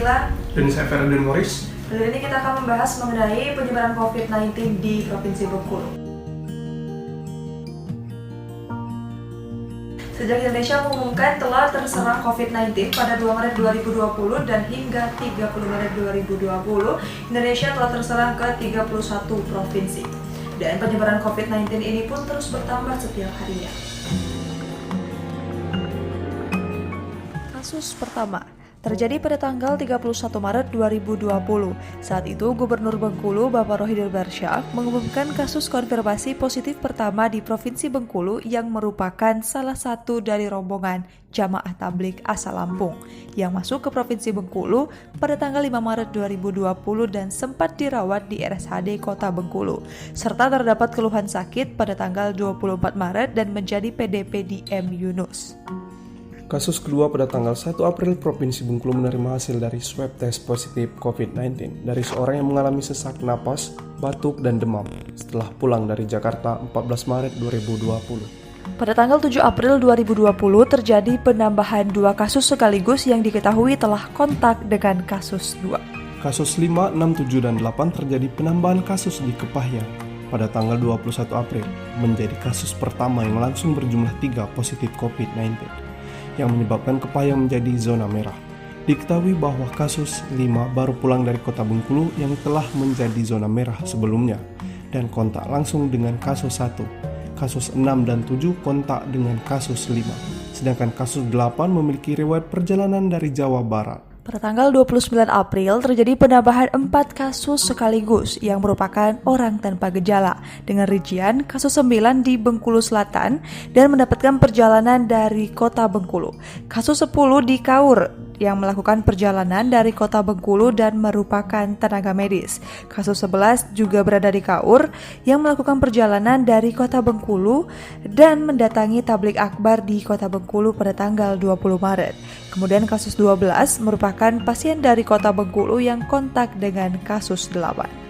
Priscilla. Dan saya Ferdinand Morris. Kali ini kita akan membahas mengenai penyebaran COVID-19 di Provinsi Bengkulu. Sejak Indonesia mengumumkan telah terserang COVID-19 pada 2 Maret 2020 dan hingga 30 Maret 2020, Indonesia telah terserang ke 31 provinsi. Dan penyebaran COVID-19 ini pun terus bertambah setiap harinya. Kasus pertama terjadi pada tanggal 31 Maret 2020. Saat itu, Gubernur Bengkulu, Bapak Rohidil Barsyah, mengumumkan kasus konfirmasi positif pertama di Provinsi Bengkulu yang merupakan salah satu dari rombongan jamaah tabligh asal Lampung yang masuk ke Provinsi Bengkulu pada tanggal 5 Maret 2020 dan sempat dirawat di RSHD Kota Bengkulu, serta terdapat keluhan sakit pada tanggal 24 Maret dan menjadi PDP di M. Yunus. Kasus kedua pada tanggal 1 April, Provinsi Bengkulu menerima hasil dari swab test positif COVID-19 dari seorang yang mengalami sesak napas, batuk, dan demam setelah pulang dari Jakarta 14 Maret 2020. Pada tanggal 7 April 2020 terjadi penambahan 2 kasus sekaligus yang diketahui telah kontak dengan kasus 2. Kasus 5, 6, 7, dan 8 terjadi penambahan kasus di Kepahyang pada tanggal 21 April, menjadi kasus pertama yang langsung berjumlah 3 positif COVID-19. Yang menyebabkan Kepahyang menjadi zona merah. Diketahui bahwa kasus 5 baru pulang dari Kota Bengkulu yang telah menjadi zona merah sebelumnya dan kontak langsung dengan kasus 1. Kasus 6 dan 7 kontak dengan kasus 5. Sedangkan kasus 8 memiliki riwayat perjalanan dari Jawa Barat. Pada tanggal 29 April terjadi penambahan 4 kasus sekaligus yang merupakan orang tanpa gejala dengan rincian kasus 9 di Bengkulu Selatan dan mendapatkan perjalanan dari Kota Bengkulu. Kasus 10 di Kaur yang melakukan perjalanan dari Kota Bengkulu dan merupakan tenaga medis. Kasus 11 juga berada di Kaur yang melakukan perjalanan dari Kota Bengkulu dan mendatangi tabligh akbar di Kota Bengkulu pada tanggal 20 Maret. Kemudian kasus 12 merupakan pasien dari Kota Bengkulu yang kontak dengan kasus 8.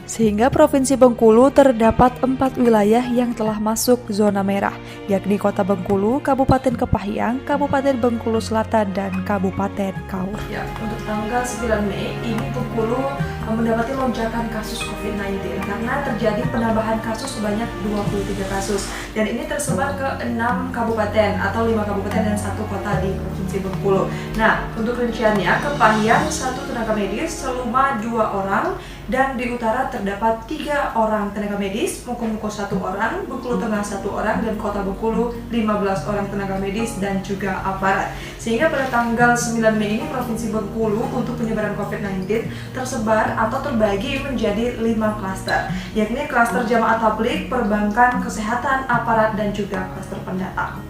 Sehingga Provinsi Bengkulu terdapat 4 wilayah yang telah masuk zona merah, yakni Kota Bengkulu, Kabupaten Kepahyang, Kabupaten Bengkulu Selatan, dan Kabupaten Kaur. Ya, untuk tanggal 9 Mei, ini Bengkulu mendapati lonjakan kasus COVID-19 karena terjadi penambahan kasus sebanyak 23 kasus. Dan ini tersebar ke 6 kabupaten atau 5 kabupaten dan 1 kota di Provinsi Bengkulu. Nah, untuk rinciannya, Kepahyang 1 tenaga medis, Seluma 2 orang, dan di utara terdapat 3 orang tenaga medis, Mukomuko 1 orang, Bengkulu Tengah 1 orang, dan Kota Bengkulu 15 orang tenaga medis dan juga aparat. Sehingga pada tanggal 9 Mei ini Provinsi Bengkulu untuk penyebaran COVID-19 tersebar atau terbagi menjadi 5 klaster, yakni klaster jamaah tabligh, perbankan, kesehatan, aparat, dan juga klaster pendatang.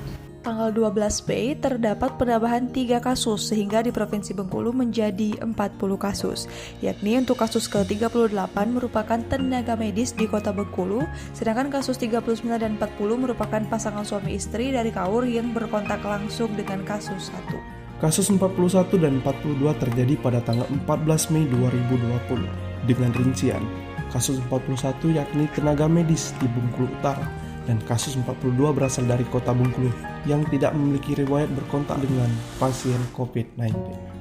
Tanggal 12 Mei terdapat penambahan 3 kasus sehingga di Provinsi Bengkulu menjadi 40 kasus, yakni untuk kasus ke-38 merupakan tenaga medis di Kota Bengkulu, sedangkan kasus 39 dan 40 merupakan pasangan suami istri dari Kaur yang berkontak langsung dengan kasus 1. Kasus 41 dan 42 terjadi pada tanggal 14 Mei 2020 dengan rincian kasus 41 yakni tenaga medis di Bengkulu Utara dan kasus 42 berasal dari Kota Bengkulu yang tidak memiliki riwayat berkontak dengan pasien COVID-19.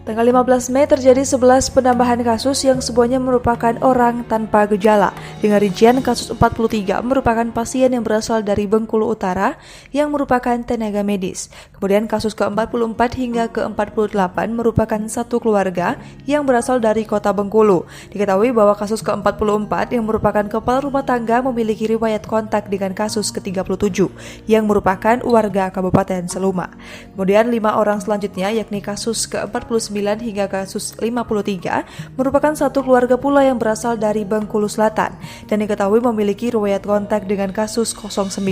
Tanggal 15 Mei terjadi 11 penambahan kasus yang semuanya merupakan orang tanpa gejala. Dengan rincian kasus 43 merupakan pasien yang berasal dari Bengkulu Utara yang merupakan tenaga medis. Kemudian kasus ke-44 hingga ke-48 merupakan satu keluarga yang berasal dari Kota Bengkulu. Diketahui bahwa kasus ke-44 yang merupakan kepala rumah tangga memiliki riwayat kontak dengan kasus ke-37 yang merupakan warga Kabupaten Seluma. Kemudian 5 orang selanjutnya yakni kasus ke-49 hingga kasus 53 merupakan satu keluarga pula yang berasal dari Bengkulu Selatan dan diketahui memiliki riwayat kontak dengan kasus 09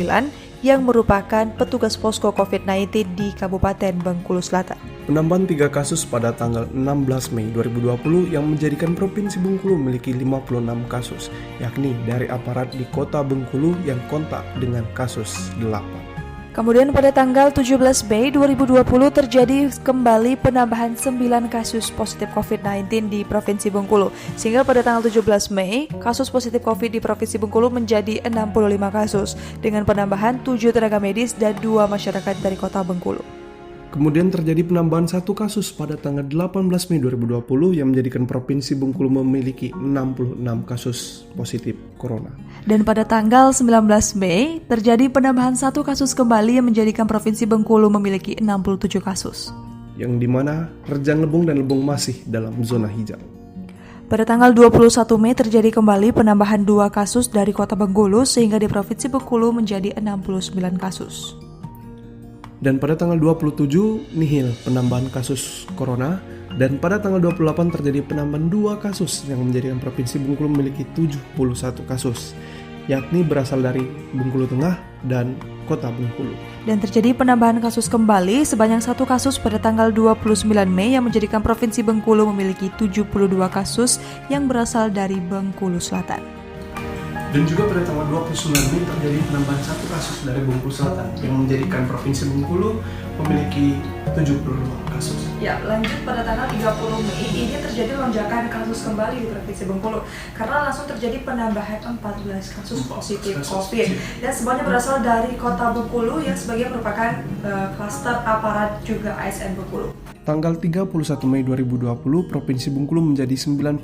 yang merupakan petugas posko COVID-19 di Kabupaten Bengkulu Selatan. Penambahan 3 kasus pada tanggal 16 Mei 2020 yang menjadikan Provinsi Bengkulu memiliki 56 kasus, yakni dari aparat di Kota Bengkulu yang kontak dengan kasus 8. Kemudian pada tanggal 17 Mei 2020 terjadi kembali penambahan 9 kasus positif COVID-19 di Provinsi Bengkulu. Sehingga pada tanggal 17 Mei, kasus positif COVID di Provinsi Bengkulu menjadi 65 kasus dengan penambahan 7 tenaga medis dan 2 masyarakat dari Kota Bengkulu. Kemudian terjadi penambahan satu kasus pada tanggal 18 Mei 2020 yang menjadikan Provinsi Bengkulu memiliki 66 kasus positif corona. Dan pada tanggal 19 Mei, terjadi penambahan satu kasus kembali yang menjadikan Provinsi Bengkulu memiliki 67 kasus. Yang dimana Rejang Lebong dan Lebong masih dalam zona hijau. Pada tanggal 21 Mei terjadi kembali penambahan 2 kasus dari Kota Bengkulu sehingga di Provinsi Bengkulu menjadi 69 kasus. Dan pada tanggal 27 nihil penambahan kasus corona. Dan pada tanggal 28 terjadi penambahan 2 kasus yang menjadikan Provinsi Bengkulu memiliki 71 kasus, yakni berasal dari Bengkulu Tengah dan Kota Bengkulu. Dan terjadi penambahan kasus kembali sebanyak 1 kasus pada tanggal 29 Mei yang menjadikan Provinsi Bengkulu memiliki 72 kasus yang berasal dari Bengkulu Selatan. Dan juga pada tanggal 29 Mei terjadi penambahan 1 kasus dari Bengkulu Selatan yang menjadikan Provinsi Bengkulu memiliki 72 kasus. Ya, lanjut pada tanggal 30 Mei ini terjadi lonjakan kasus kembali di Provinsi Bengkulu karena langsung terjadi penambahan 14 kasus positif COVID dan semuanya berasal dari Kota Bengkulu yang sebagian merupakan klaster aparat juga ASN Bengkulu. Tanggal 31 Mei 2020, Provinsi Bengkulu menjadi 91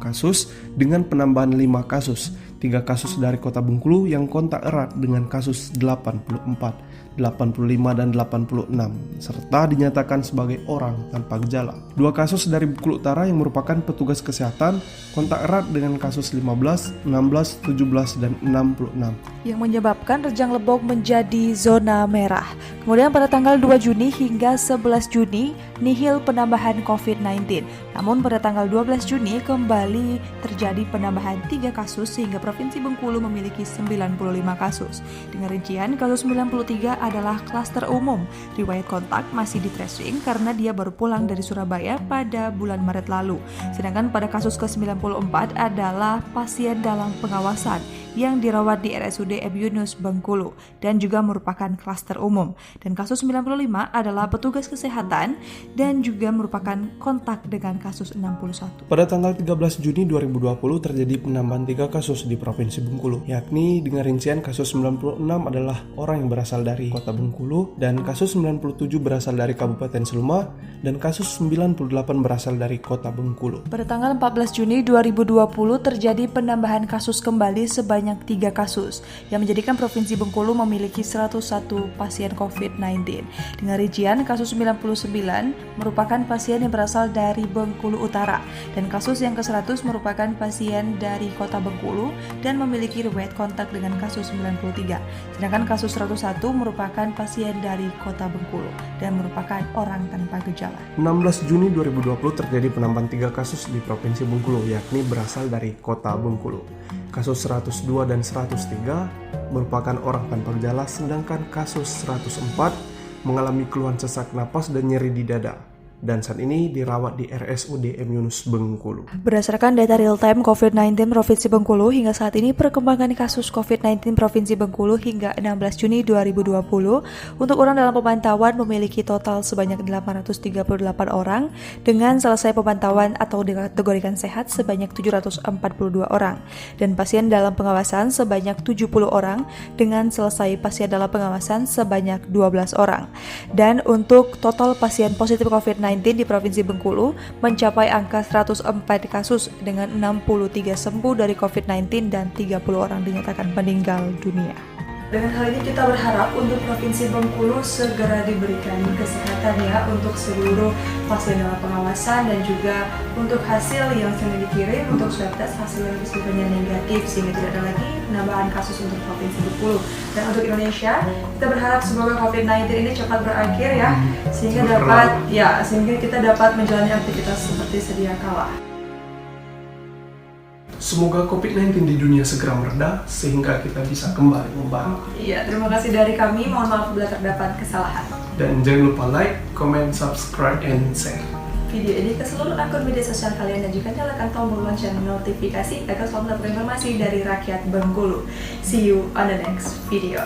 kasus dengan penambahan 5 kasus. 3 kasus dari Kota Bengkulu yang kontak erat dengan kasus 84, 85, dan 86, serta dinyatakan sebagai orang tanpa gejala. 2 kasus dari Bengkulu Utara yang merupakan petugas kesehatan kontak erat dengan kasus 15, 16, 17, dan 66. Yang menyebabkan Rejang Lebong menjadi zona merah. Kemudian pada tanggal 2 Juni hingga 11 Juni nihil penambahan COVID-19. Namun pada tanggal 12 Juni kembali terjadi penambahan 3 kasus sehingga Provinsi Bengkulu memiliki 95 kasus. Dengan rincian kasus 93 adalah klaster umum. Riwayat kontak masih di tracing karena dia baru pulang dari Surabaya pada bulan Maret lalu. Sedangkan pada kasus ke-94 adalah pasien dalam pengawasan yang dirawat di RSUD M. Yunus Bengkulu dan juga merupakan klaster umum. Dan kasus 95 adalah petugas kesehatan dan juga merupakan kontak dengan kasus 61. Pada tanggal 13 Juni 2020 terjadi penambahan 3 kasus di Provinsi Bengkulu, yakni dengan rincian kasus 96 adalah orang yang berasal dari Kota Bengkulu dan kasus 97 berasal dari Kabupaten Seluma dan kasus 98 berasal dari Kota Bengkulu. Pada tanggal 14 Juni 2020 terjadi penambahan kasus kembali sebanyak 3 kasus yang menjadikan Provinsi Bengkulu memiliki 101 pasien COVID-19. Dengan rincian kasus 99 merupakan pasien yang berasal dari Bengkulu Utara dan kasus yang ke-100 merupakan pasien dari Kota Bengkulu dan memiliki riwayat kontak dengan kasus 93. Sedangkan kasus 101 merupakan pasien dari Kota Bengkulu dan merupakan orang tanpa gejala. 16 Juni 2020 terjadi penambahan 3 kasus di Provinsi Bengkulu, yakni berasal dari Kota Bengkulu. Kasus 102 dan 103 merupakan orang tanpa gejala, sedangkan kasus 104 mengalami keluhan sesak napas dan nyeri di dada. Dan saat ini dirawat di RSUD M. Yunus Bengkulu. Berdasarkan data real-time COVID-19 Provinsi Bengkulu, hingga saat ini perkembangan kasus COVID-19 Provinsi Bengkulu hingga 16 Juni 2020 untuk orang dalam pemantauan memiliki total sebanyak 838 orang dengan selesai pemantauan atau dikategorikan sehat sebanyak 742 orang dan pasien dalam pengawasan sebanyak 70 orang dengan selesai pasien dalam pengawasan sebanyak 12 orang. Dan untuk total pasien positif COVID-19 di Provinsi Bengkulu mencapai angka 104 kasus dengan 63 sembuh dari COVID-19 dan 30 orang dinyatakan meninggal dunia. Dengan hal ini kita berharap untuk Provinsi Bengkulu segera diberikan kesehatan ya untuk seluruh pasien dalam pengawasan dan juga untuk hasil yang sedang dikirim untuk swab test hasil yang disebutnya negatif sehingga tidak ada lagi penambahan kasus untuk Provinsi Bengkulu. Dan untuk Indonesia kita berharap semoga COVID-19 ini cepat berakhir ya sehingga kita dapat menjalani aktivitas seperti sedia kala. Semoga COVID-19 di dunia segera mereda sehingga kita bisa kembali membantu. Iya, terima kasih dari kami. Mohon maaf bila terdapat kesalahan. Dan jangan lupa like, comment, subscribe, and share video ini ke seluruh akun media sosial kalian dan juga nyalakan tombol lonceng notifikasi agar selalu mendapatkan informasi dari rakyat Bengkulu. See you on the next video.